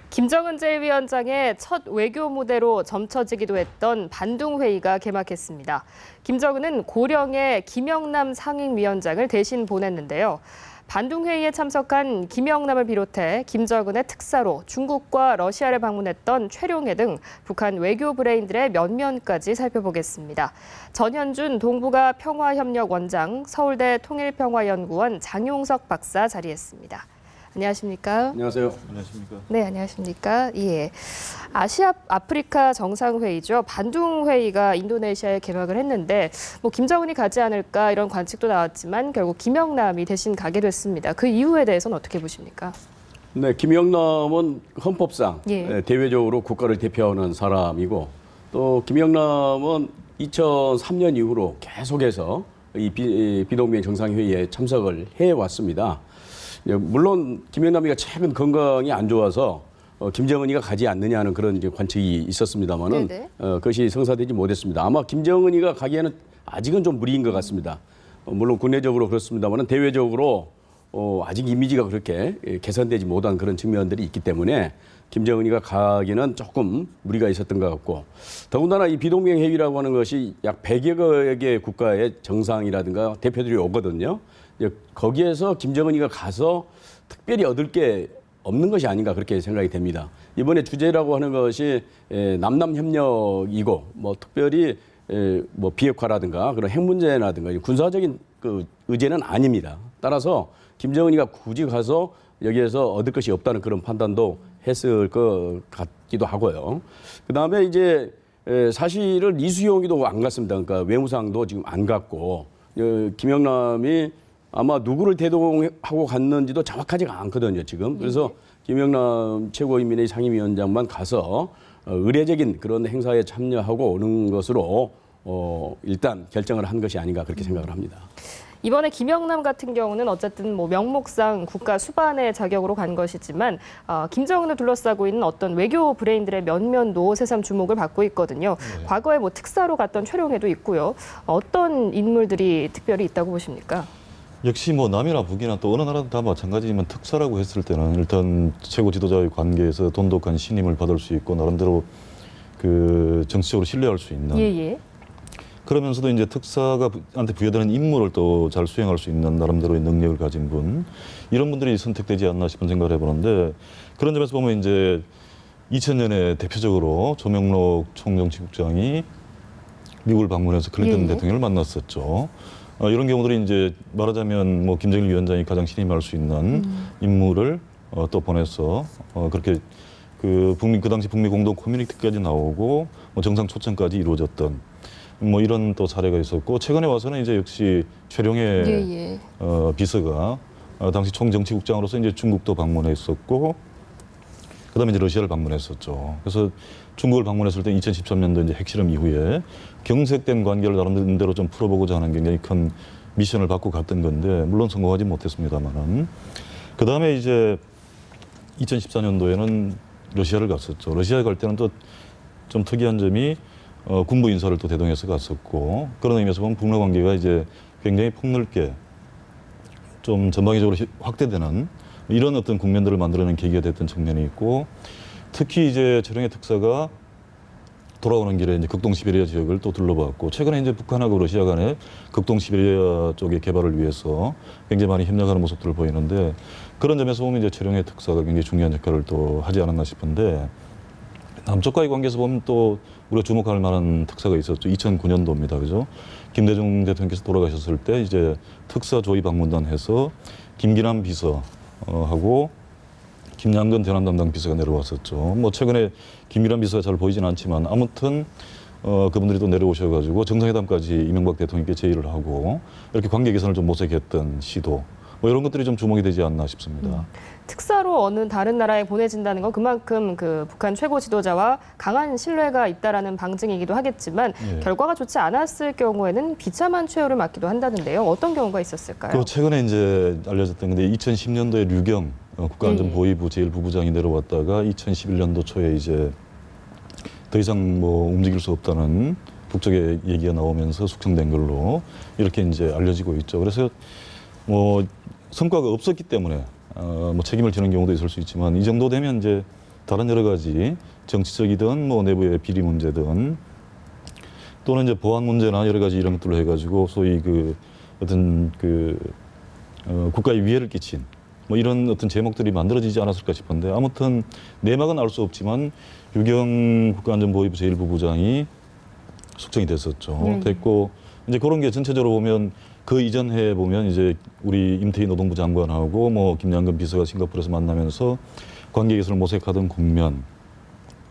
김정은 제1위원장의 첫 외교 무대로 점쳐지기도 했던 반둥회의가 개막했습니다. 김정은은 고령의 김영남 상임위원장을 대신 보냈는데요. 반둥회의에 참석한 김영남을 비롯해 김정은의 특사로 중국과 러시아를 방문했던 최룡해 등 북한 외교 브레인들의 면면까지 살펴보겠습니다. 전현준 동북아 평화협력원장, 서울대 통일평화연구원 장용석 박사 자리했습니다. 안녕하십니까? 안녕하세요. 안녕하십니까? 네, 안녕하십니까? 예. 아시아 아프리카 정상회의죠. 반둥회의가 인도네시아에 개막을 했는데 김정은이 가지 않을까 이런 관측도 나왔지만 결국 김영남이 대신 가게 됐습니다. 그 이유에 대해서는 어떻게 보십니까? 네, 김영남은 헌법상 예. 대외적으로 국가를 대표하는 사람이고 또 김영남은 2003년 이후로 계속해서 이 비동맹 정상회의에 참석을 해왔습니다. 물론 김영남이가 최근 건강이 안 좋아서 김정은이가 가지 않느냐는 그런 이제 관측이 있었습니다만은 그것이 성사되지 못했습니다. 아마 김정은이가 가기에는 아직은 좀 무리인 것 같습니다. 물론 국내적으로 그렇습니다만은 대외적으로 아직 이미지가 그렇게 개선되지 못한 그런 측면들이 있기 때문에 김정은이가 가기는 조금 무리가 있었던 것 같고 더군다나 이 비동맹 회의라고 하는 것이 약 100여 개의 국가의 정상이라든가 대표들이 오거든요. 거기에서 김정은이가 가서 특별히 얻을 게 없는 것이 아닌가 그렇게 생각이 됩니다. 이번에 주제라고 하는 것이 남남 협력이고 특별히 비핵화라든가 그런 핵 문제라든가 군사적인 그 의제는 아닙니다. 따라서 김정은이가 굳이 가서 여기에서 얻을 것이 없다는 그런 판단도 했을 것 같기도 하고요. 그다음에 이제 사실은 이수용이도 안 갔습니다. 그러니까 외무상도 지금 안 갔고 김영남이 아마 누구를 대동하고 갔는지도 정확하지가 않거든요, 지금. 그래서 김영남 최고인민회의 상임위원장만 가서 의례적인 그런 행사에 참여하고 오는 것으로 일단 결정을 한 것이 아닌가 그렇게 생각을 합니다. 이번에 김영남 같은 경우는 어쨌든 명목상 국가 수반의 자격으로 간 것이지만 김정은을 둘러싸고 있는 어떤 외교 브레인들의 면면도 새삼 주목을 받고 있거든요. 과거에 특사로 갔던 최룡해도 있고요. 어떤 인물들이 특별히 있다고 보십니까? 역시 남이나 북이나 또 어느 나라도 다 마찬가지지만 특사라고 했을 때는 일단 최고 지도자의 관계에서 돈독한 신임을 받을 수 있고 나름대로 그 정치적으로 신뢰할 수 있는 그러면서도 이제 특사가한테 부여되는 임무를 또 잘 수행할 수 있는 나름대로의 능력을 가진 분 이런 분들이 선택되지 않나 싶은 생각을 해보는데 그런 점에서 보면 이제 2000년에 대표적으로 조명록 총정치국장이 미국을 방문해서 클린턴 대통령을 만났었죠. 이런 경우들이 이제 말하자면 김정일 위원장이 가장 신임할 수 있는 인물을 또 보내서 그렇게 그 당시 북미 공동 커뮤니티까지 나오고 정상 초청까지 이루어졌던 이런 또 사례가 있었고 최근에 와서는 이제 역시 최룡해 비서가 당시 총정치국장으로서 이제 중국도 방문했었고 그다음에 이제 러시아를 방문했었죠. 그래서 중국을 방문했을 때 2013년도 이제 핵실험 이후에 경색된 관계를 나름대로 좀 풀어보고자 하는 굉장히 큰 미션을 받고 갔던 건데 물론 성공하지 못했습니다만은 그 다음에 이제 2014년도에는 러시아를 갔었죠. 러시아에 갈 때는 또 좀 특이한 점이 군부 인사를 또 대동해서 갔었고 그런 의미에서 보면 북러 관계가 이제 굉장히 폭넓게 좀 전방위적으로 확대되는 이런 어떤 국면들을 만들어내는 계기가 됐던 측면이 있고 특히 이제 최룡해 특사가 돌아오는 길에 이제 극동 시베리아 지역을 또 둘러봤고 최근에 이제 북한하고 러시아 간의 극동 시베리아 쪽의 개발을 위해서 굉장히 많이 협력하는 모습들을 보이는데 그런 점에서 보면 이제 최룡해 특사가 굉장히 중요한 역할을 또 하지 않았나 싶은데 남쪽과의 관계에서 보면 또 우리가 주목할 만한 특사가 있었죠. 2009년도입니다. 그죠? 김대중 대통령께서 돌아가셨을 때 이제 특사 조의 방문단 해서 김기남 비서하고 김양근 대남 담당 비서가 내려왔었죠. 최근에 김기남 비서가 잘 보이진 않지만 아무튼 그분들이 또 내려오셔가지고 정상회담까지 이명박 대통령께 제의를 하고 이렇게 관계 개선을 좀 모색했던 시도 이런 것들이 좀 주목이 되지 않나 싶습니다. 특사로 어느 다른 나라에 보내진다는 건 그만큼 그 북한 최고 지도자와 강한 신뢰가 있다라는 방증이기도 하겠지만 결과가 좋지 않았을 경우에는 비참한 최후를 맞기도 한다는데요. 어떤 경우가 있었을까요? 최근에 이제 알려졌던 건데 2010년도에 류경 국가안전보위부 제1부부장이 내려왔다가 2011년도 초에 이제 더 이상 움직일 수 없다는 북쪽의 얘기가 나오면서 숙청된 걸로 이렇게 이제 알려지고 있죠. 그래서 성과가 없었기 때문에 책임을 지는 경우도 있을 수 있지만 이 정도 되면 이제 다른 여러 가지 정치적이든 뭐 내부의 비리 문제든 또는 이제 보안 문제나 여러 가지 이런 것들로 해가지고 소위 그 어떤 국가에 위해를 끼친 뭐 이런 어떤 제목들이 만들어지지 않았을까 싶은데 아무튼 내막은 알 수 없지만 유경 국가안전보위부 제1부부장이 숙청이 됐었죠. 됐고 이제 그런 게 전체적으로 보면 그 이전 해에 보면 이제 우리 임태희 노동부 장관하고 뭐 김양근 비서가 싱가포르에서 만나면서 관계 개선을 모색하던 국면.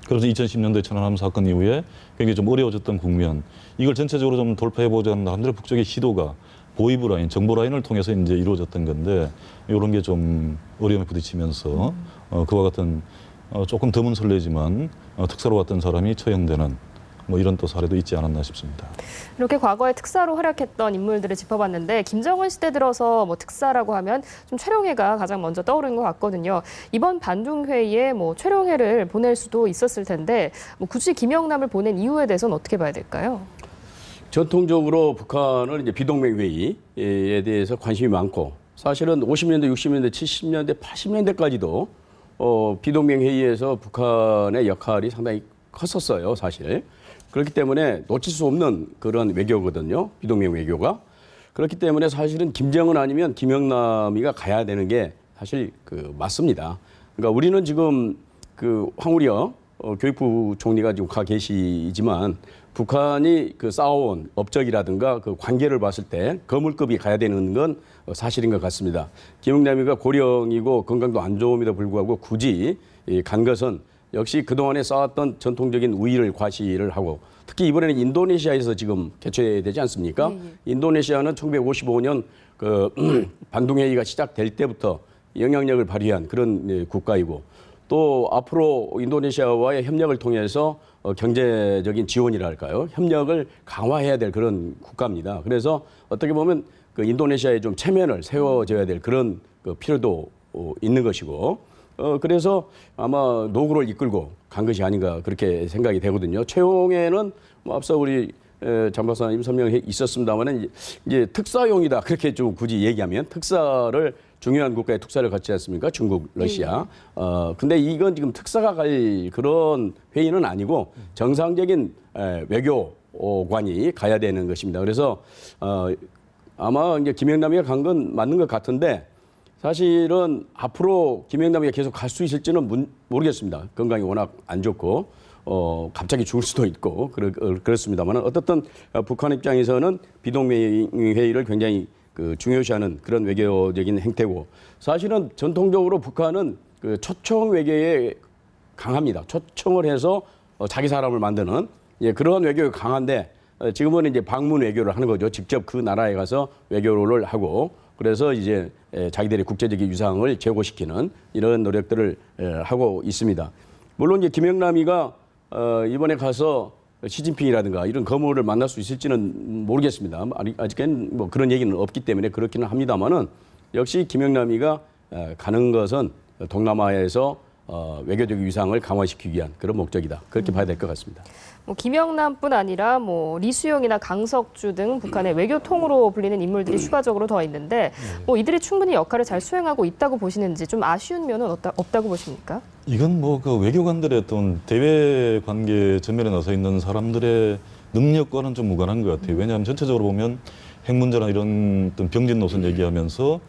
그래서 2010년도에 천안함 사건 이후에 굉장히 좀 어려워졌던 국면. 이걸 전체적으로 좀 돌파해보자는 나름대로 북쪽의 시도가 보위부 라인, 정보 라인을 통해서 이제 이루어졌던 건데 이런 게 좀 어려움에 부딪히면서 그와 같은 조금 드문 설레지만 특사로 왔던 사람이 처형되는 뭐 이런 또 사례도 있지 않았나 싶습니다. 이렇게 과거에 특사로 활약했던 인물들을 짚어봤는데 김정은 시대 들어서 뭐 특사라고 하면 좀 최룡해가 가장 먼저 떠오르는 것 같거든요. 이번 반둥회의에 뭐 최룡해를 보낼 수도 있었을 텐데 뭐 굳이 김영남을 보낸 이유에 대해서는 어떻게 봐야 될까요? 전통적으로 북한은 이제 비동맹 회의에 대해서 관심이 많고 사실은 50년대, 60년대, 70년대, 80년대까지도 비동맹 회의에서 북한의 역할이 상당히 컸었어요, 사실. 그렇기 때문에 놓칠 수 없는 그런 외교거든요. 비동맹 외교가. 그렇기 때문에 사실은 김정은 아니면 김영남이가 가야 되는 게 사실 맞습니다. 그러니까 우리는 지금 황우려 교육부 총리가 지금 가 계시지만 북한이 쌓아온 업적이라든가 그 관계를 봤을 때 거물급이 가야 되는 건 사실인 것 같습니다. 김영남이가 고령이고 건강도 안 좋음에도 불구하고 굳이 간 것은 역시 그동안에 쌓았던 전통적인 우위를 과시를 하고 특히 이번에는 인도네시아에서 지금 개최되지 않습니까? 인도네시아는 1955년 반둥회의가 시작될 때부터 영향력을 발휘한 그런 국가이고 또 앞으로 인도네시아와의 협력을 통해서 경제적인 지원이랄까요? 협력을 강화해야 될 그런 국가입니다. 그래서 어떻게 보면 인도네시아에 좀 체면을 세워줘야 될 그런 필요도 있는 것이고 그래서 아마 노구를 이끌고 간 것이 아닌가 그렇게 생각이 되거든요. 최용해는 뭐 앞서 우리 장 박사님 설명이 있었습니다만은 이제 특사용이다 그렇게 좀 굳이 얘기하면 특사를 중요한 국가의 특사를 갖지 않습니까? 중국, 러시아. 근데 이건 지금 특사가 갈 그런 회의는 아니고 정상적인 외교관이 가야 되는 것입니다. 그래서 아마 이제 김영남이가 간 건 맞는 것 같은데. 사실은 앞으로 김영남이가 계속 갈 수 있을지는 모르겠습니다. 건강이 워낙 안 좋고 갑자기 죽을 수도 있고 그렇습니다만 어떻든 북한 입장에서는 비동맹 회의를 굉장히 중요시하는 그런 외교적인 행태고 사실은 전통적으로 북한은 초청 외교에 강합니다. 초청을 해서 자기 사람을 만드는 그러한 외교가 강한데 지금은 이제 방문 외교를 하는 거죠. 직접 그 나라에 가서 외교를 하고 그래서 이제 자기들의 국제적인 위상을 제고시키는 이런 노력들을 하고 있습니다. 물론 이제 김영남이가 이번에 가서 시진핑이라든가 이런 거물을 만날 수 있을지는 모르겠습니다. 아직은 뭐 그런 얘기는 없기 때문에 그렇기는 합니다만은 역시 김영남이가 가는 것은 동남아에서 외교적 위상을 강화시키기 위한 그런 목적이다. 그렇게 봐야 될 것 같습니다. 뭐 김영남뿐 아니라 뭐 리수용이나 강석주 등 북한의 외교통으로 불리는 인물들이 추가적으로 더 있는데 뭐 이들이 충분히 역할을 잘 수행하고 있다고 보시는지 좀 아쉬운 면은 없다고 보십니까? 이건 뭐 그 외교관들의 어떤 대외 관계 전면에 나서 있는 사람들의 능력과는 좀 무관한 것 같아요. 왜냐하면 전체적으로 보면 핵 문제나 이런 어떤 병진 노선 얘기하면서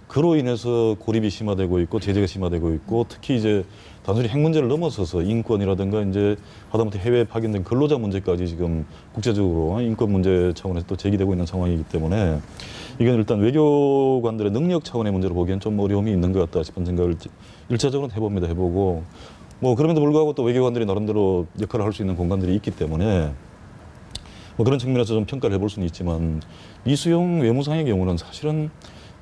그로 인해서 고립이 심화되고 있고 제재가 심화되고 있고 특히 이제 단순히 핵 문제를 넘어서서 인권이라든가 이제 하다못해 해외에 파견된 근로자 문제까지 지금 국제적으로 인권 문제 차원에서 또 제기되고 있는 상황이기 때문에 이건 일단 외교관들의 능력 차원의 문제로 보기엔 좀 어려움이 있는 것 같다 싶은 생각을 일차적으로 해보고 뭐 그럼에도 불구하고 또 외교관들이 나름대로 역할을 할 수 있는 공간들이 있기 때문에 뭐 그런 측면에서 좀 평가를 해볼 수는 있지만 이수용 외무상의 경우는 사실은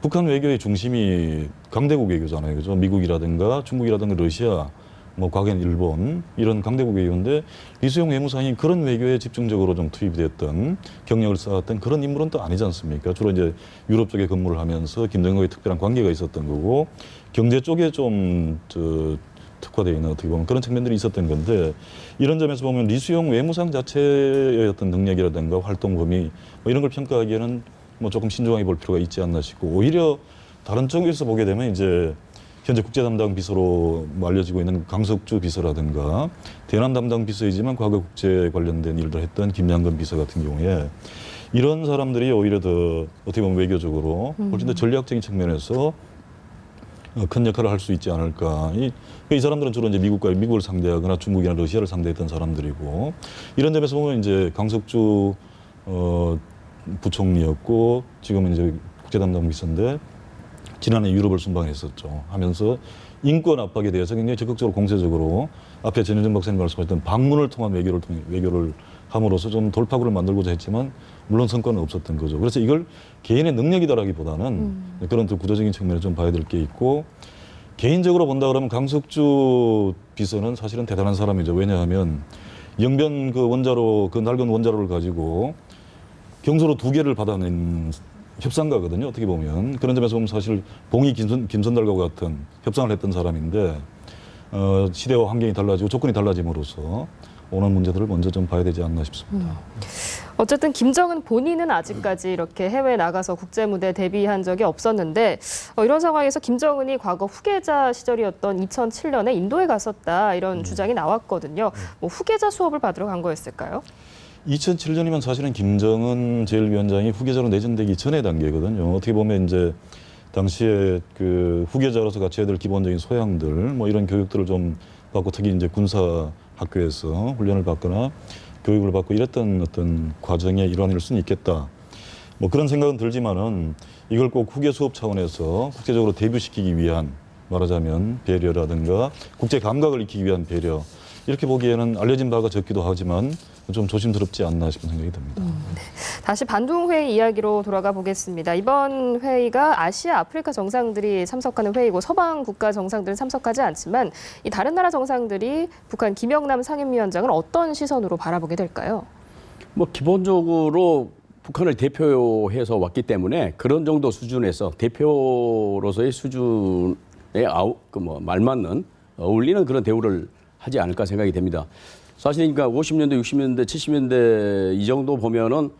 북한 외교의 중심이 강대국 외교잖아요. 그죠? 미국이라든가 중국이라든가 러시아, 뭐 과거엔 일본 이런 강대국 외교인데 리수용 외무상이 그런 외교에 집중적으로 좀 투입이 됐던 경력을 쌓았던 그런 인물은 또 아니지 않습니까? 주로 이제 유럽 쪽에 근무를 하면서 김정은과의 특별한 관계가 있었던 거고 경제 쪽에 좀 특화되어 있는 어떻게 보면 그런 측면들이 있었던 건데 이런 점에서 보면 리수용 외무상 자체의 어떤 능력이라든가 활동 범위 뭐 이런 걸 평가하기에는 뭐 조금 신중하게 볼 필요가 있지 않나 싶고 오히려 다른 쪽에서 보게 되면 이제 현재 국제 담당 비서로 알려지고 있는 강석주 비서라든가 대남 담당 비서이지만 과거 국제 관련된 일들 했던 김양근 비서 같은 경우에 이런 사람들이 오히려 더 어떻게 보면 외교적으로 훨씬 더 전략적인 측면에서 큰 역할을 할 수 있지 않을까. 이 사람들은 주로 이제 미국을 상대하거나 중국이나 러시아를 상대했던 사람들이고 이런 점에서 보면 이제 강석주 부총리였고 지금은 이제 국제 담당 비서인데 지난해 유럽을 순방했었죠. 하면서 인권 압박에 대해서 굉장히 적극적으로 공세적으로 앞에 전현정 박사님 말씀하셨던 방문을 통한 외교를 함으로써 좀 돌파구를 만들고자 했지만 물론 성과는 없었던 거죠. 그래서 이걸 개인의 능력이다라기보다는 그런 또 구조적인 측면을 좀 봐야 될 게 있고 개인적으로 본다 그러면 강석주 비서는 사실은 대단한 사람이죠. 왜냐하면 영변 그 원자로 그 낡은 원자로를 가지고 경수로 2개를 받아낸 협상가거든요. 어떻게 보면 그런 점에서 보면 사실 봉이 김선달과 같은 협상을 했던 사람인데 시대와 환경이 달라지고 조건이 달라짐으로써 오는 문제들을 먼저 좀 봐야 되지 않나 싶습니다. 어쨌든 김정은 본인은 아직까지 이렇게 해외에 나가서 국제 무대에 데뷔한 적이 없었는데 이런 상황에서 김정은이 과거 후계자 시절이었던 2007년에 인도에 갔었다 이런 주장이 나왔거든요. 뭐 후계자 수업을 받으러 간 거였을까요? 2007년이면 사실은 김정은 제1위원장이 후계자로 내정되기 전의 단계거든요. 어떻게 보면 이제 당시에 그 후계자로서 갖춰야 될 기본적인 소양들 뭐 이런 교육들을 좀 받고 특히 이제 군사 학교에서 훈련을 받거나 교육을 받고 이랬던 어떤 과정의 일환일 수는 있겠다. 뭐 그런 생각은 들지만은 이걸 꼭 후계 수업 차원에서 국제적으로 데뷔시키기 위한 말하자면 배려라든가 국제 감각을 익히기 위한 배려 이렇게 보기에는 알려진 바가 적기도 하지만 좀 조심스럽지 않나 싶은 생각이 듭니다. 다시 반둥회의 이야기로 돌아가 보겠습니다. 이번 회의가 아시아, 아프리카 정상들이 참석하는 회의고 서방 국가 정상들은 참석하지 않지만 이 다른 나라 정상들이 북한 김영남 상임위원장을 어떤 시선으로 바라보게 될까요? 뭐 기본적으로 북한을 대표해서 왔기 때문에 그런 정도 수준에서 대표로서의 수준에 말맞는 어울리는 그런 대우를 하지 않을까 생각이 됩니다. 사실 그러니까 50년대, 60년대, 70년대 이 정도 보면은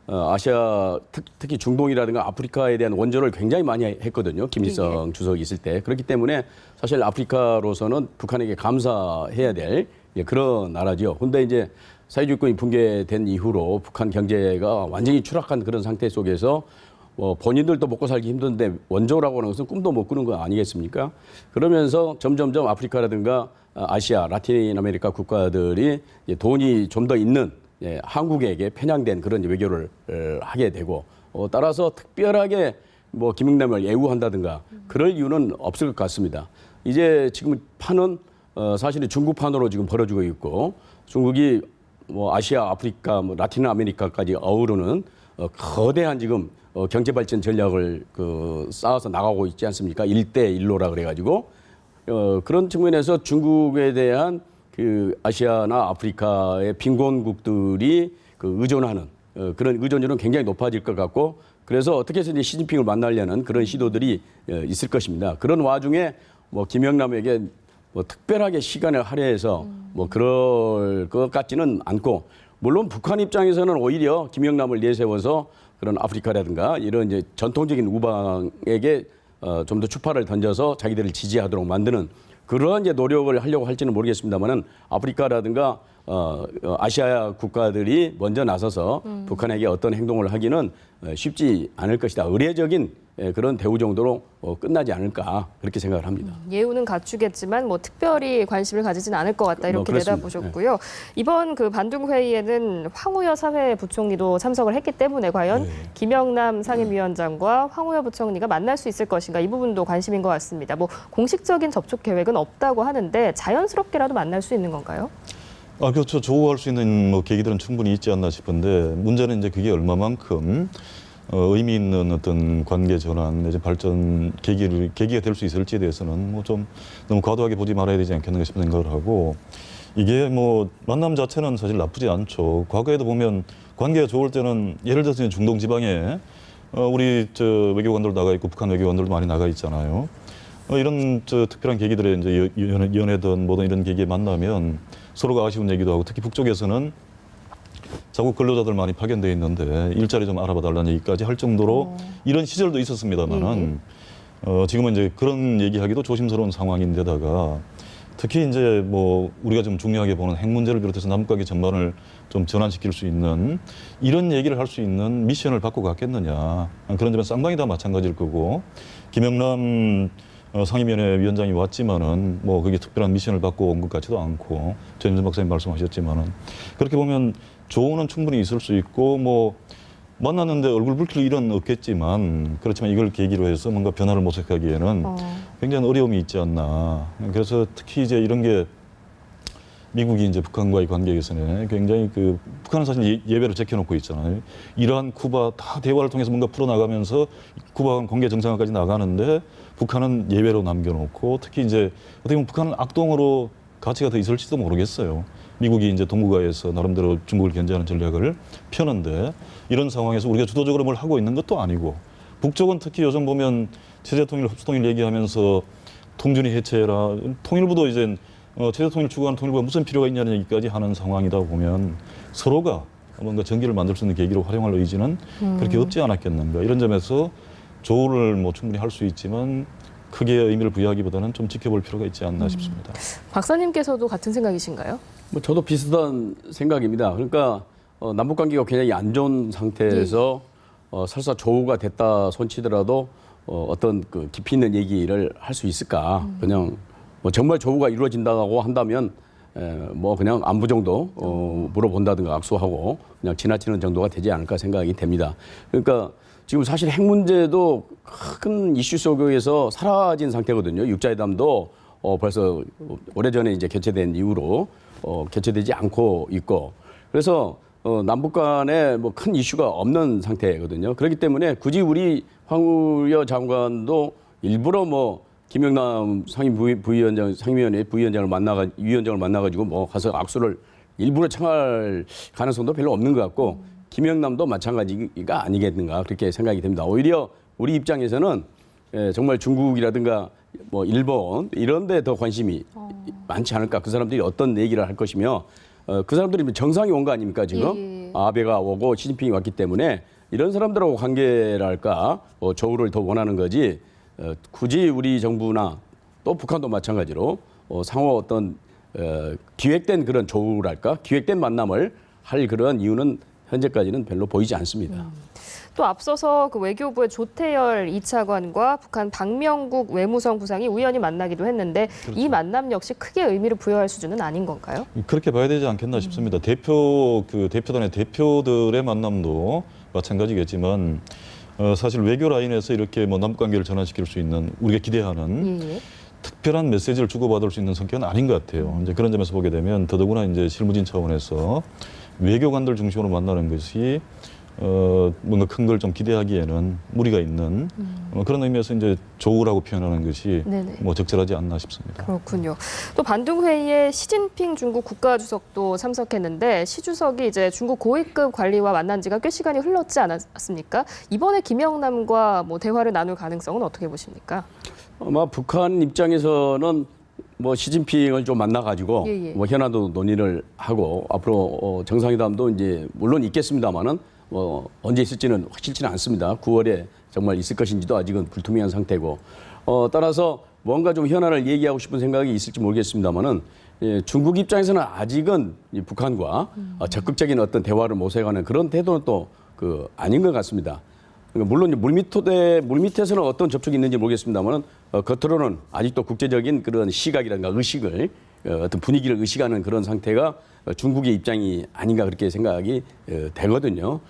아시아 특히 중동이라든가 아프리카에 대한 원조를 굉장히 많이 했거든요. 김일성 주석이 있을 때. 그렇기 때문에 사실 아프리카로서는 북한에게 감사해야 될 그런 나라죠. 근데 이제 사회주의권이 붕괴된 이후로 북한 경제가 완전히 추락한 그런 상태 속에서 본인들도 먹고 살기 힘든데 원조라고 하는 것은 꿈도 못 꾸는 거 아니겠습니까? 그러면서 점점점 아프리카라든가 아시아, 라틴 아메리카 국가들이 돈이 좀 더 있는 한국에게 편향된 그런 외교를 하게 되고 따라서 특별하게 뭐 김영남을 애우한다든가 그럴 이유는 없을 것 같습니다. 이제 지금 판은 사실은 중국판으로 지금 벌어지고 있고 중국이 뭐 아시아, 아프리카, 뭐 라틴 아메리카까지 어우르는 거대한 지금 경제 발전 전략을 쌓아서 나가고 있지 않습니까? 1대1로라 그래가지고 그런 측면에서 중국에 대한 그 아시아나 아프리카의 빈곤국들이 의존하는 그런 의존율은 굉장히 높아질 것 같고 그래서 어떻게 해서 이제 시진핑을 만나려는 그런 시도들이 있을 것입니다. 그런 와중에 뭐 김영남에게 뭐 특별하게 시간을 할애해서 뭐 그럴 것 같지는 않고 물론 북한 입장에서는 오히려 김영남을 내세워서 그런 아프리카라든가 이런 이제 전통적인 우방에게 좀 더 추파를 던져서 자기들을 지지하도록 만드는 그러한 이제 노력을 하려고 할지는 모르겠습니다만은 아프리카라든가 아시아 국가들이 먼저 나서서 북한에게 어떤 행동을 하기는 쉽지 않을 것이다. 의례적인 그런 대우 정도로 끝나지 않을까 그렇게 생각을 합니다. 예우는 갖추겠지만 뭐 특별히 관심을 가지진 않을 것 같다 이렇게 내다보셨고요. 이번 그 반둥 회의에는 황우여 사회부총리도 참석을 했기 때문에 과연 김영남 상임위원장과 황우여 부총리가 만날 수 있을 것인가 이 부분도 관심인 것 같습니다. 뭐 공식적인 접촉 계획은 없다고 하는데 자연스럽게라도 만날 수 있는 건가요? 그렇죠. 조우할 수 있는 뭐 계기들은 충분히 있지 않나 싶은데 문제는 이제 그게 얼마만큼 의미 있는 어떤 관계 전환 내지 발전 계기가 될 수 있을지에 대해서는 뭐 좀 너무 과도하게 보지 말아야 되지 않겠는가 싶은 생각을 하고 이게 뭐 만남 자체는 사실 나쁘지 않죠. 과거에도 보면 관계가 좋을 때는 예를 들어서 중동 지방에 우리 외교관들 나가 있고 북한 외교관들도 많이 나가 있잖아요. 이런 특별한 계기들에 이제 연애든 뭐든 이런 계기에 만나면 서로가 아쉬운 얘기도 하고 특히 북쪽에서는 자국 근로자들 많이 파견돼 있는데 일자리 좀 알아봐 달라는 얘기까지 할 정도로 이런 시절도 있었습니다만은 지금은 이제 그런 얘기하기도 조심스러운 상황인데다가 특히 이제 뭐 우리가 좀 중요하게 보는 핵 문제를 비롯해서 남북관계 전반을 좀 전환시킬 수 있는 이런 얘기를 할 수 있는 미션을 받고 갔겠느냐. 그런 점에서 쌍방이 다 마찬가지일 거고 김영남 상임위원회 위원장이 왔지만은 뭐 그게 특별한 미션을 받고 온 것 같지도 않고 전현준 박사님 말씀하셨지만은 그렇게 보면 조언은 충분히 있을 수 있고 뭐 만났는데 얼굴 붉힐 일은 없겠지만 그렇지만 이걸 계기로 해서 뭔가 변화를 모색하기에는 굉장히 어려움이 있지 않나. 그래서 특히 이제 이런 게 미국이 이제 북한과의 관계에서는 굉장히 그 북한은 사실 예배를 제껴놓고 있잖아요. 이란, 쿠바 다 대화를 통해서 뭔가 풀어나가면서 쿠바는 공개 정상화까지 나가는데 북한은 예외로 남겨놓고 특히 이제 어떻게 보면 북한은 악동으로 가치가 더 있을지도 모르겠어요. 미국이 이제 동북아에서 나름대로 중국을 견제하는 전략을 펴는데 이런 상황에서 우리가 주도적으로 뭘 하고 있는 것도 아니고 북쪽은 특히 요즘 보면 체제통일, 흡수통일 얘기하면서 통준위 해체해라. 통일부도 이제 체제통일 추구하는 통일부가 무슨 필요가 있냐는 얘기까지 하는 상황이다 보면 서로가 뭔가 전기를 만들 수 있는 계기로 활용할 의지는 그렇게 없지 않았겠는가. 이런 점에서 조언을 뭐 충분히 할 수 있지만 크게 의미를 부여하기보다는 좀 지켜볼 필요가 있지 않나 싶습니다. 박사님께서도 같은 생각이신가요? 뭐 저도 비슷한 생각입니다. 그러니까 남북 관계가 굉장히 안 좋은 상태에서 설사 조우가 됐다 손치더라도 어떤 그 깊이 있는 얘기를 할 수 있을까? 그냥 뭐 정말 조우가 이루어진다고 한다면 뭐 그냥 안부 정도 물어본다든가 악수하고 그냥 지나치는 정도가 되지 않을까 생각이 됩니다. 그러니까 지금 사실 핵 문제도 큰 이슈 속에서 사라진 상태거든요. 육자회담도 벌써 오래전에 이제 개최된 이후로 개최되지 않고 있고 그래서 남북 간에 뭐 큰 이슈가 없는 상태거든요. 그렇기 때문에 굳이 우리 황우여 장관도 일부러 뭐 김영남 상임위원장 상임위원회 부위원장을 위원장을 만나가지고 뭐 가서 악수를 일부러 청할 가능성도 별로 없는 것 같고 김영남도 마찬가지가 아니겠는가 그렇게 생각이 됩니다. 오히려 우리 입장에서는 정말 중국이라든가 뭐 일본 이런 데 더 관심이 많지 않을까. 그 사람들이 어떤 얘기를 할 것이며 그 사람들이 정상이 온 거 아닙니까 지금? 아베가 오고 시진핑이 왔기 때문에 이런 사람들하고 관계랄까 조우를 더 원하는 거지 굳이 우리 정부나 또 북한도 마찬가지로 상호 어떤 기획된 그런 조우랄까 기획된 만남을 할 그런 이유는 현재까지는 별로 보이지 않습니다. 또 앞서서 그 외교부의 조태열 2차관과 북한 박명국 외무성 부상이 우연히 만나기도 했는데 그렇죠. 이 만남 역시 크게 의미를 부여할 수준은 아닌 건가요? 그렇게 봐야 되지 않겠나 싶습니다. 대표단의 대표들의 만남도 마찬가지겠지만 사실 외교 라인에서 이렇게 뭐 남북 관계를 전환시킬 수 있는 우리가 기대하는 특별한 메시지를 주고받을 수 있는 성격은 아닌 것 같아요. 이제 그런 점에서 보게 되면 더더구나 이제 실무진 차원에서 외교관들 중심으로 만나는 것이 뭔가 큰 걸 좀 기대하기에는 무리가 있는 그런 의미에서 이제 조우라고 표현하는 것이 뭐 적절하지 않나 싶습니다. 그렇군요. 또 반둥 회의에 시진핑 중국 국가주석도 참석했는데 시 주석이 이제 중국 고위급 관리와 만난 지가 꽤 시간이 흘렀지 않았습니까? 이번에 김영남과 뭐 대화를 나눌 가능성은 어떻게 보십니까? 아마 북한 입장에서는 뭐 시진핑을 좀 만나가지고 뭐 현안도 논의를 하고 앞으로 정상회담도 이제 물론 있겠습니다만은 뭐 언제 있을지는 확실치는 않습니다. 9월에 정말 있을 것인지도 아직은 불투명한 상태고 따라서 뭔가 좀 현안을 얘기하고 싶은 생각이 있을지 모르겠습니다만은 중국 입장에서는 아직은 이 북한과 적극적인 어떤 대화를 모색하는 그런 태도는 또 그 아닌 것 같습니다. 그러니까 물론 물밑에서는 어떤 접촉이 있는지 모르겠습니다만은 겉으로는 아직도 국제적인 그런 시각이라든가 의식을 어떤 분위기를 의식하는 그런 상태가 중국의 입장이 아닌가 그렇게 생각이 되거든요.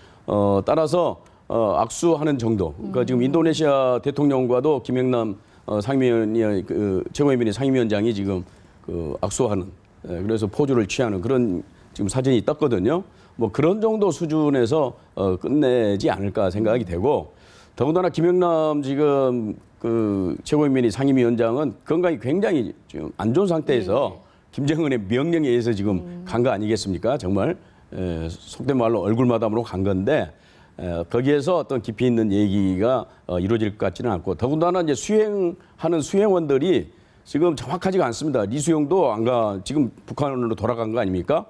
따라서 악수하는 정도. 그러니까 지금 인도네시아 대통령과도 김영남 상임위원이 최고위원회 상임위원장이 지금 악수하는 그래서 포즈를 취하는 그런 지금 사진이 떴거든요. 뭐 그런 정도 수준에서 끝내지 않을까 생각이 되고 더군다나 김영남 지금 그 최고위원회 상임위원장은 건강이 굉장히 지금 안 좋은 상태에서 김정은의 명령에 의해서 지금 간 거 아니겠습니까? 정말 속된 말로 얼굴마담으로 간 건데 거기에서 어떤 깊이 있는 얘기가 이루어질 것 같지는 않고 더군다나 이제 수행하는 수행원들이 지금 정확하지가 않습니다. 리수용도 안 가 지금 북한으로 돌아간 거 아닙니까?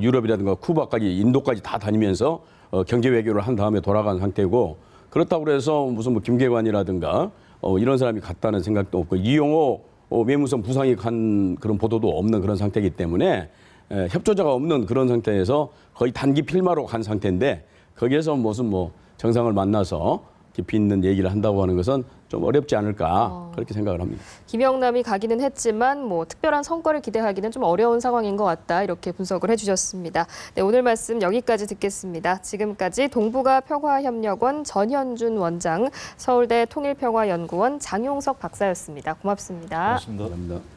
유럽이라든가 쿠바까지 인도까지 다 다니면서 경제 외교를 한 다음에 돌아간 상태고 그렇다고 해서 무슨 뭐 김계관이라든가 이런 사람이 갔다는 생각도 없고 이용호 외무성 부상이 간 그런 보도도 없는 그런 상태이기 때문에 협조자가 없는 그런 상태에서 거의 단기 필마로 간 상태인데 거기에서 무슨 뭐 정상을 만나서 깊이 있는 얘기를 한다고 하는 것은 좀 어렵지 않을까 그렇게 생각을 합니다. 김영남이 가기는 했지만 뭐 특별한 성과를 기대하기는 좀 어려운 상황인 것 같다 이렇게 분석을 해주셨습니다. 네, 오늘 말씀 여기까지 듣겠습니다. 지금까지 동북아 평화협력원 전현준 원장, 서울대 통일평화연구원 장용석 박사였습니다. 고맙습니다. 고맙습니다. 감사합니다.